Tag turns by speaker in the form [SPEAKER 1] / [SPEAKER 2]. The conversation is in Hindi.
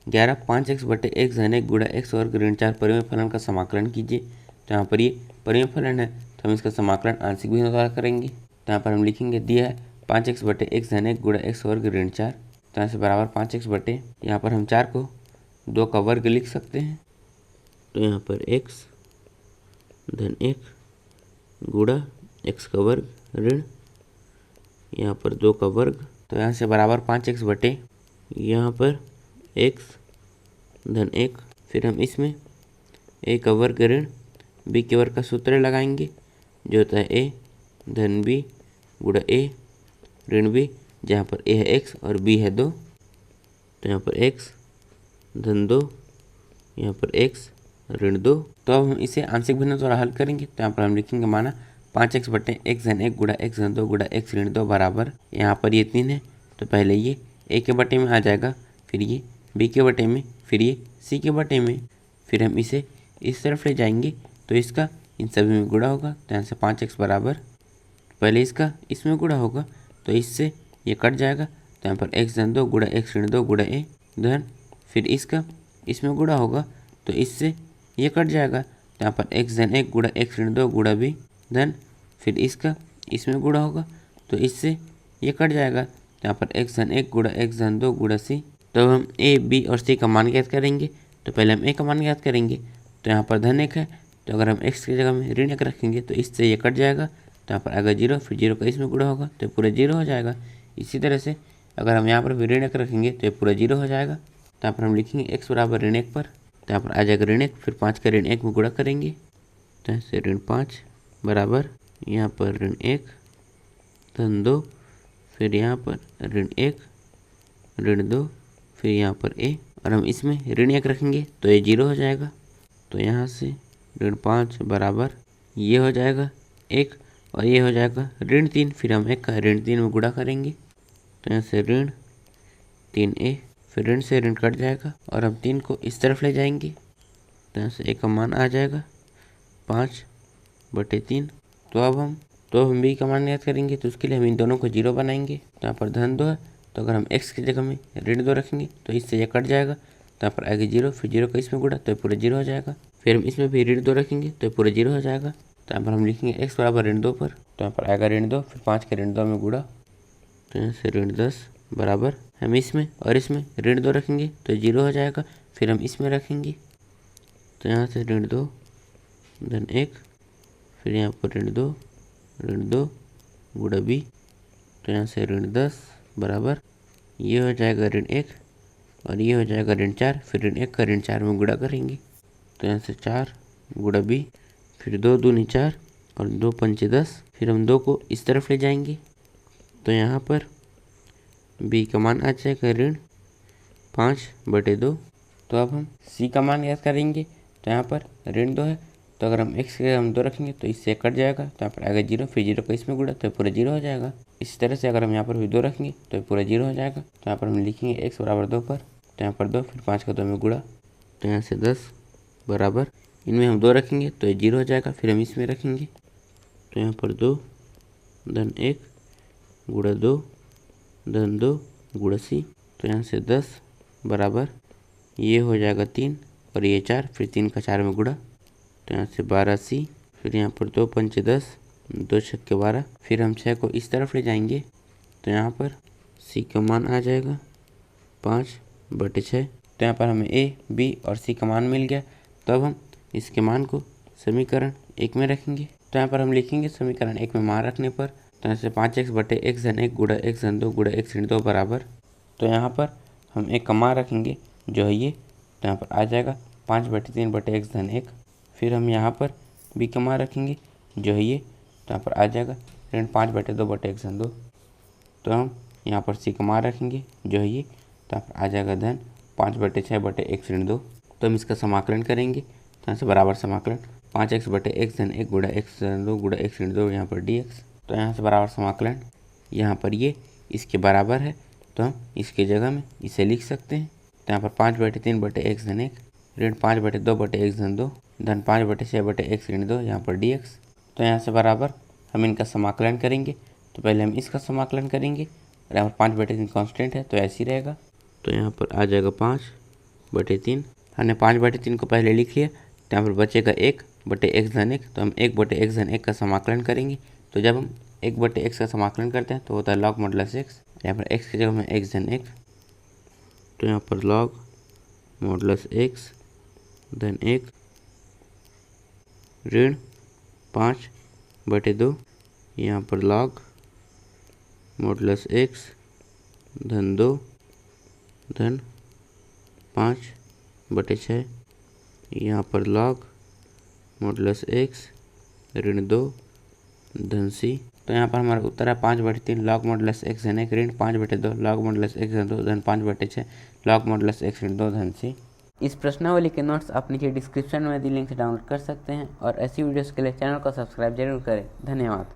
[SPEAKER 1] 11 5x बटे x धन 1 गुणा x वर्ग ऋण 4 परिमेय फलन का समाकलन कीजिए। तो यहाँ पर ये परिमेय फलन है तो हम इसका समाकलन आंशिक भिन्न द्वारा करेंगे। तो यहाँ पर हम लिखेंगे दिया है 5x बटे x धन 1 गुणा x वर्ग ऋण 4। तो यहाँ से बराबर 5x बटे, यहाँ पर हम 4 को 2 का वर्ग लिख सकते हैं। तो यहाँ पर x धन 1 गुणा x का वर्ग ऋण यहाँ पर 2 का वर्ग। तो यहाँ से बराबर 5x बटे यहाँ पर x धन 1, फिर हम इसमें a का वर्ग ऋण b के वर्ग का सूत्र लगाएंगे जो होता है a धन b गुणा a ऋण b, जहाँ पर a है x और b है 2। तो यहाँ पर x धन 2, यहाँ पर x ऋण 2। तो अब हम इसे आंशिक भिन्न द्वारा हल करेंगे। तो यहाँ पर हम लिखेंगे माना 5x बटे x धन 1 गुणा x धन 2 गुणा x ऋण 2 बराबर, यहाँ पर ये 3 है तो पहले ये a के बटे में आ जाएगा, फिर ये b के बटे में, फिर ये c के बटे में, फिर हम इसे इस तरफ ले जाएंगे तो इसका इन सभी में गुणा होगा। तो यहाँ से 5x बराबर, पहले इसका इसमें गुणा होगा तो इससे ये कट जाएगा। तो यहाँ पर x धन 2 गुणा x ऋण 2 गुणा a धन, फिर इसका इसमें गुणा होगा तो इससे ये कट जाएगा। तो यहाँ पर x धन 1 गुणा x ऋण 2 गुणा b धन, फिर इसका इसमें गुणा होगा तो इससे ये कट जाएगा। तो यहाँ पर x धन 1 गुणा x धन 2 गुणा c। तो हम a b और c का मान ज्ञात करेंगे। तो पहले हम a का मान ज्ञात करेंगे। तो यहाँ पर धन 1 है तो अगर हम x की जगह में ऋण 1 रखेंगे तो इससे ये कट जाएगा। तो यहाँ पर आएगा 0, फिर 0 का इसमें गुणा होगा तो पूरा 0 हो जाएगा। इसी तरह से अगर हम यहाँ पर भी ऋण 1 रखेंगे तो ये पूरा 0 हो जाएगा। तो यहाँ पर हम लिखेंगे x बराबर ऋण 1 पर, तो यहाँ पर आ जाएगा ऋण 1, फिर 5 का ऋण 1 में गुणा करेंगे तो ऐसे ऋण 5 बराबर यहाँ पर ऋण 1 धन 2, फिर यहाँ पर ऋण 1 ऋण 2, फिर यहाँ पर a, और हम इसमें ऋण 1 रखेंगे तो ये 0 हो जाएगा। तो यहाँ से ऋण 5 बराबर ये हो जाएगा 1 और ये हो जाएगा ऋण 3, फिर हम 1 का ऋण 3 में गुणा करेंगे तो यहाँ से ऋण 3a, फिर ऋण से ऋण कट जाएगा और हम 3 को इस तरफ ले जाएंगे तो यहाँ से a का मान आ जाएगा 5 बटे 3। तो अब हम b का मान याद करेंगे तो उसके लिए हम इन दोनों को 0 बनाएंगे। तो यहाँ पर धन 2 है तो अगर हम x की जगह में ऋण 2 रखेंगे तो इससे ये कट जाएगा। तो यहाँ पर आएगा 0, फिर 0 का इसमें गुणा तो ये पूरा 0 हो जाएगा, फिर हम इसमें भी ऋण 2 रखेंगे तो ये पूरा 0 हो जाएगा। तो यहाँ पर हम लिखेंगे x बराबर ऋण 2 पर, तो यहाँ पर आएगा ऋण 2, फिर 5 के ऋण 2 में गुणा तो यहाँ से ऋण 10 बराबर, हम इसमें और इसमें ऋण 2 रखेंगे तो 0 हो जाएगा, फिर हम इसमें रखेंगे तो यहाँ से ऋण 2 धन 1, फिर यहाँ पर ऋण 2 गुणा b, तो यहाँ से ऋण 10 बराबर ये हो जाएगा ऋण 1 और ये हो जाएगा ऋण 4, फिर ऋण 1 का ऋण 4 में गुणा करेंगे तो यहाँ से 4 गुणा b, फिर 2 दूनी 4 और 2 पंचे 10, फिर हम 2 को इस तरफ ले जाएंगे तो यहाँ पर b का मान आ जाएगा ऋण 5 बटे 2। तो अब हम c का मान याद करेंगे। तो यहाँ पर ऋण 2 है तो अगर हम x के हम 2 रखेंगे तो इससे कट जाएगा। तो यहाँ पर आएगा 0, फिर 0 का इसमें गुणा तो पूरा 0 हो जाएगा। इसी तरह से अगर हम यहाँ पर भी 2 रखेंगे तो पूरा 0 हो जाएगा। तो यहाँ पर हम लिखेंगे x बराबर 2 पर, तो यहाँ पर 2, फिर 5 का 2 में गुणा तो यहाँ से 10 बराबर, इनमें हम 2 रखेंगे तो ये 0 हो जाएगा, फिर हम इसमें रखेंगे तो यहाँ पर 2 धन 1 गुणा 2 धन 2 गुणा c, तो यहाँ से 10 बराबर ये हो जाएगा 3 और ये 4, फिर 3 का 4 में गुणा तो यहाँ से 12c, फिर यहाँ पर 2 पंचे 10 2 छक्के 12, फिर हम 6 को इस तरफ ले जाएंगे तो यहाँ पर c का मान आ जाएगा 5 बटे 6। तो यहाँ पर हमें a, b और c का मान मिल गया। तो अब हम इसके मान को समीकरण 1 में रखेंगे। तो यहाँ पर हम लिखेंगे समीकरण 1 में मान रखने पर तो यहाँ से 5x बटे x धन 1 गुणा x धन 2 गुणा x ऋण 2 बराबर, तो यहाँ पर हम एक का मान रखेंगे जो है ये, तो यहाँ पर आ जाएगा 5 बटे 3 बटे x धन 1, फिर हम यहाँ पर b का मान रखेंगे जो है ये, तो यहाँ पर आ जाएगा ऋण 5 बटे 2 बटे x धन 2। तो हम यहाँ पर c का मान रखेंगे जो है ये, तो यहाँ पर आ जाएगा धन 5 बटे 6 बटे x ऋण 2। तो हम इसका समाकलन करेंगे तो यहाँ से बराबर समाकलन 5x बटे x धन 1 गुणा x धन 2 गुणा x ऋण 2 यहाँ पर dx। तो यहाँ से बराबर समाकलन यहाँ पर ये इसके बराबर है तो हम इसके जगह में इसे लिख सकते हैं। तो यहाँ पर 5 बटे 3 बटे x धन 1 ऋण 5 बटे 2 बटे x धन 2 धन 5 बटे 6 बटे x ऋण 2 यहाँ पर dx। तो यहाँ से बराबर हम इनका समाकलन करेंगे। तो पहले हम इसका समाकलन करेंगे और यहाँ पर 5 बटे 3 कॉन्स्टेंट है तो ऐसे ही रहेगा। तो यहाँ पर आ जाएगा 5 5/3। हमने 5/3 को पहले लिख लिया, तो यहाँ पर बचेगा 1/x धन 1। तो हम 1/x धन 1 का समाकलन करेंगे। तो जब हम 1/x का समाकलन करते हैं तो होता है log मॉडुलस x। यहाँ पर x की जगह में x धन 1, तो यहाँ पर log मॉडुलस x धन 1 ऋण 5/2, यहाँ पर log मॉडुलस x धन 2 धन 5/6, यहाँ पर log मॉडुलस x ऋण 2 धन c। तो यहाँ पर हमारा उत्तर है 5/3 log मॉडुलस x धन 1 ऋण 5/2 log मॉडुलस x धन 2 धन 5/6 log मॉडुलस x ऋण 2 धन c। इस प्रश्नावली के नोट्स आप नीचे डिस्क्रिप्शन में दी लिंक से डाउनलोड कर सकते हैं और ऐसी वीडियोस के लिए चैनल को सब्सक्राइब जरूर करें। धन्यवाद।